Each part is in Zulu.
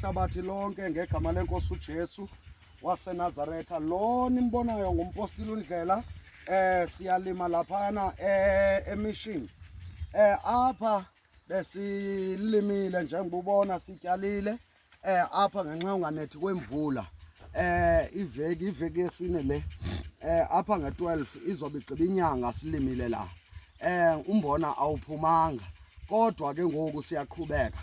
kwihlabathi lonke ngegama lenkosi uJesu waseNazaretha. Lo nimbonayo ngumpostile uNdlela. Siyalima laphana emission. Apha besilimile njengoba ubona sityalile. Apha ngenxa unganethi kwemvula. Iveki yesine le. Apha nge-12 izobe igqiba inyanga silimile la. Umbona awuphumanga. Kodwa ke ngoku siyaqhubeka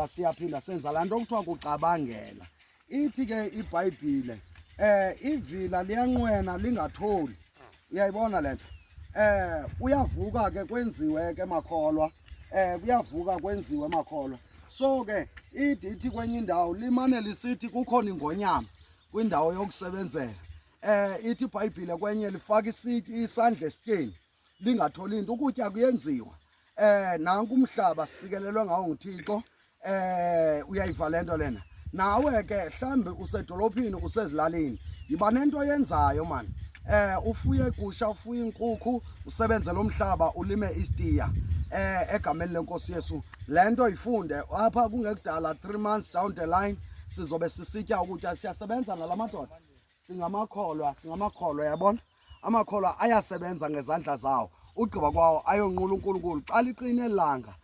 siyaphinda senza laa nto kuthiwa kuqabangela. Ithi ke iBhayibhile ivila liyanqwena lingatholi. Uyayibona le nto? Uyavuka ke kwenziwe ke makholwa. Kuyavuka kwenziwe makholwa. So ke ithi kwenye indawo limane lisithi kukhona ingonyama kwindawo yokusebenzela. Ithi iBhayibhile kwenye lifaka isandla esityeni lingatholi into. Ukutya kuyenziwa. Nanku umhlaba sikelelwe ngawo nguThixo. Uyayiva lento lena. Nawe ke mhlambe usedolophini usezilalini yiba nento yenzayo man. Ufuye igusha, ufuye inkukhu, usebenze lo mhlaba, ulime istiya. Egameni lenkosi Yesu lento ifunde apha kungekudala 3 months down the line sizobe sisitya ukutya. Siyasebenza nalamadoda, singamakholwa yabona. Amakholwa ayasebenza ngezandla zawo, ugqiba kwawo ayonqula uNkulunkulu. Xa liqine elanga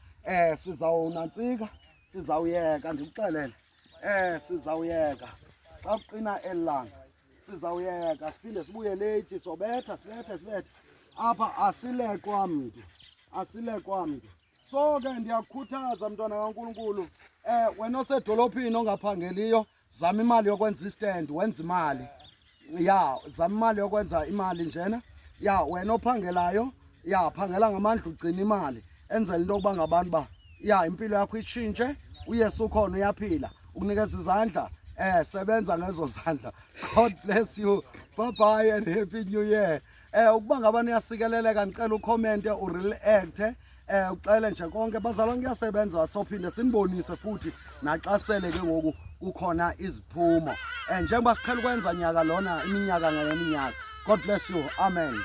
sizawunantsika, sizawuyeka ndikuxelele. Sizawuyeka xa kuqina elanga, sizawuyeka siphinde sibuye late, sobetha sibethe apha. Asilekwa mntu. So ke ndiyakukhuthaza mntwana kaNkulunkulu, wena osedolophini ongaphangeliyo, zama imali yokwenza istand, wenza imali. Zama imali yokwenza imali njena. Wena ophangelayo, phangela ngamandla ugcina imali, enzela into yokuba ngabantu ba impilo yakho itshintshe. uYesu ukhona uyaphila, ukunikeza izandla. Sebenza ngezo zandla. God bless you. Bye bye and happy new year. Ukuba ngabani uyasikeleleka ndicela ucommente, ureact, uxele nje konke bazalwane kuyasebenza. Sophinde sinibonise futhi naxa sele ke ngoku kukhona iziphumo. Njengoba siqhela ukwenza nyaka lona iminyaka ngeminyaka. God bless you. Amen.